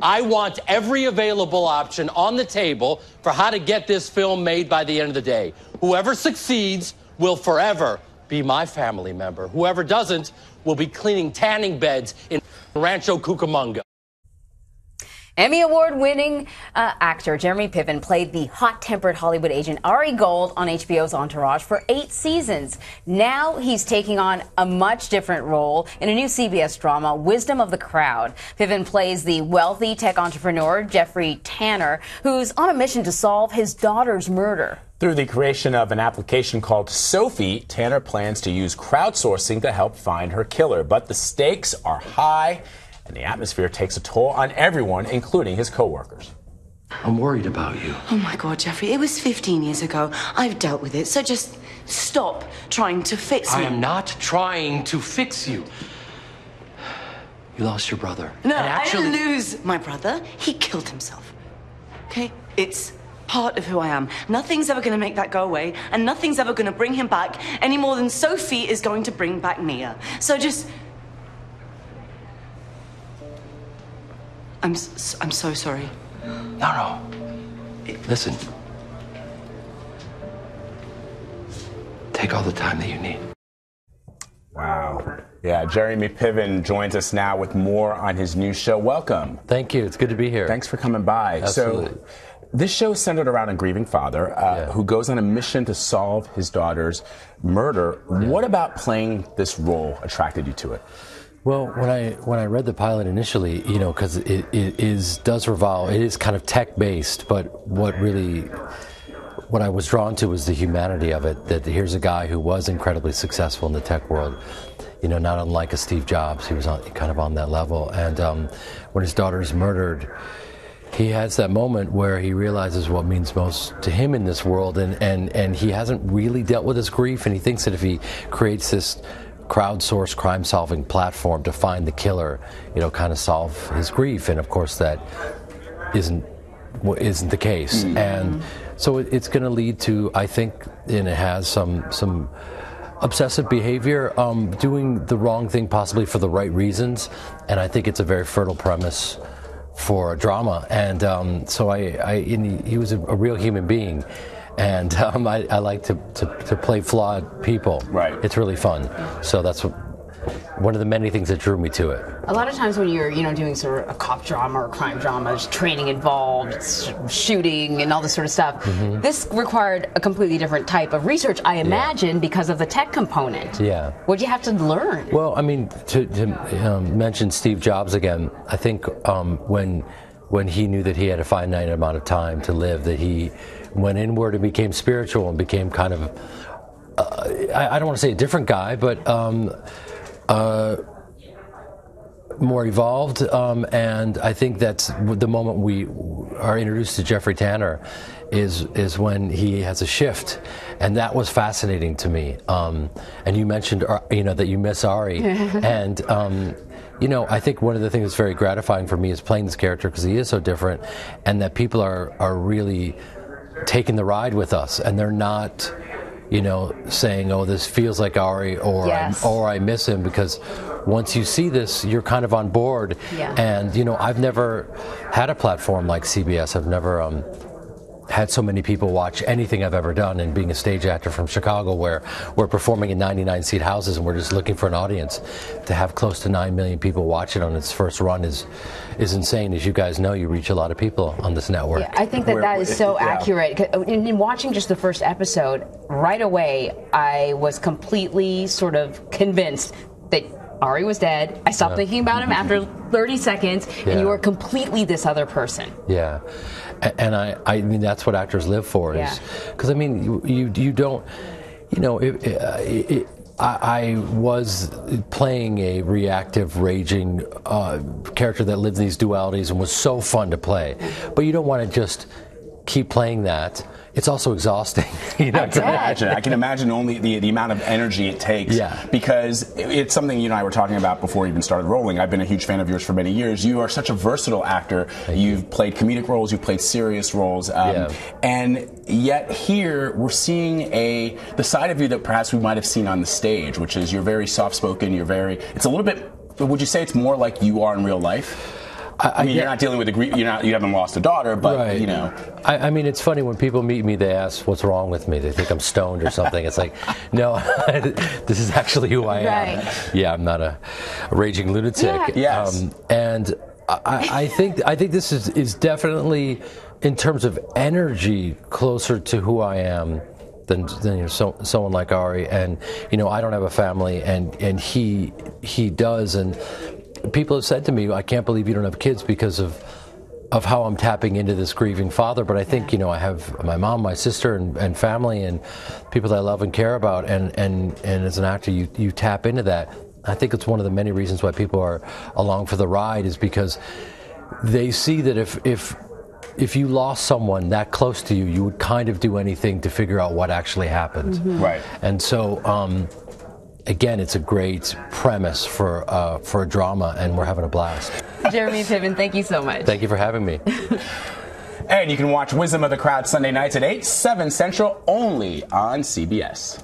I want every available option on the table for how to get this film made by the end of the day. Whoever succeeds will forever be my family member. Whoever doesn't will be cleaning tanning beds in Rancho Cucamonga. Emmy Award-winning actor Jeremy Piven played the hot-tempered Hollywood agent Ari Gold on HBO's Entourage for 8 seasons. Now he's taking on a much different role in a new CBS drama, Wisdom of the Crowd. Piven plays the wealthy tech entrepreneur Jeffrey Tanner, who's on a mission to solve his daughter's murder. Through the creation of an application called Sophie, Tanner plans to use crowdsourcing to help find her killer. But the stakes are high, and the atmosphere takes a toll on everyone, including his coworkers. I'm worried about you. Oh my God, Jeffrey, it was 15 years ago. I've dealt with it, so just stop trying to fix me. I am not trying to fix you. You lost your brother. No, I didn't lose my brother. He killed himself. Okay? It's part of who I am. Nothing's ever going to make that go away, and nothing's ever going to bring him back any more than Sophie is going to bring back Mia. So just... I'm so sorry. No. Listen. Take all the time that you need. Wow. Yeah, Jeremy Piven joins us now with more on his new show. Welcome. Thank you. It's good to be here. Thanks for coming by. Absolutely. So, this show is centered around a grieving father who goes on a mission to solve his daughter's murder. Yeah. What about playing this role attracted you to it? Well, when I read the pilot initially, because it is kind of tech based, but what I was drawn to was the humanity of it. That here's a guy who was incredibly successful in the tech world, not unlike a Steve Jobs. He was kind of on that level, and when his daughter is murdered, he has that moment where he realizes what means most to him in this world, and he hasn't really dealt with his grief, and he thinks that if he creates this crowdsourced crime-solving platform to find the killer, kind of solve his grief, and of course that isn't the case. Mm-hmm. And so it's going to lead to, I think, and it has some obsessive behavior, doing the wrong thing possibly for the right reasons, and I think it's a very fertile premise for a drama. And so he was a real human being. And I like to play flawed people. Right. It's really fun. So that's one of the many things that drew me to it. A lot of times when you're, doing sort of a cop drama or crime drama, there's training involved, shooting and all this sort of stuff. Mm-hmm. This required a completely different type of research, I imagine, because of the tech component. Yeah. What'd you have to learn? Well, I mean, to mention Steve Jobs again, I think when he knew that he had a finite amount of time to live, that he went inward and became spiritual and became kind of, I don't want to say a different guy, but more evolved. And I think that's the moment we are introduced to Jeffrey Tanner is when he has a shift. And that was fascinating to me. And you mentioned, that you miss Ari. And, I think one of the things that's very gratifying for me is playing this character because he is so different, and that people are really taking the ride with us, and they're not, saying, "Oh, this feels like Ari," or yes. I miss him, because once you see this, you're kind of on board. Yeah. And I've never had a platform like CBS. I've never had so many people watch anything I've ever done, and being a stage actor from Chicago, where we're performing in 99-seat houses and we're just looking for an audience, to have close to 9 million people watch it on its first run is insane. As you guys know, you reach a lot of people on this network. Yeah, I think that is so accurate. In watching just the first episode, right away I was completely sort of convinced that Ari was dead. I stopped thinking about him after 30 seconds, and you were completely this other person. Yeah. And I mean, that's what actors live for, is because I mean, you don't, I was playing a reactive, raging character that lived these dualities and was so fun to play, but you don't want to just keep playing that. It's also exhausting. I can imagine only the amount of energy it takes. Yeah. Because it's something you and I were talking about before we even started rolling. I've been a huge fan of yours for many years. You are such a versatile actor. You've played comedic roles. You've played serious roles. And yet here we're seeing the side of you that perhaps we might have seen on the stage, which is you're very soft-spoken. It's a little bit, would you say it's more like you are in real life? I mean, you're not dealing with you haven't lost a daughter, but right. you know. I mean, it's funny when people meet me, they ask what's wrong with me. They think I'm stoned or something. It's like, no, this is actually who I am. Right. Yeah, I'm not a raging lunatic. Yeah. Yes. And I think this is definitely, in terms of energy, closer to who I am than someone like Ari. And I don't have a family, and he does. And people have said to me, I can't believe you don't have kids because of how I'm tapping into this grieving father. But I think I have my mom, my sister, and family, and people that I love and care about. And as an actor, you tap into that. I think it's one of the many reasons why people are along for the ride, is because they see that if you lost someone that close to you, you would kind of do anything to figure out what actually happened. Mm-hmm. Right. And so, again, it's a great premise for a drama, and we're having a blast. Jeremy Piven, thank you so much. Thank you for having me. And you can watch Wisdom of the Crowd Sunday nights at 8, 7 Central, only on CBS.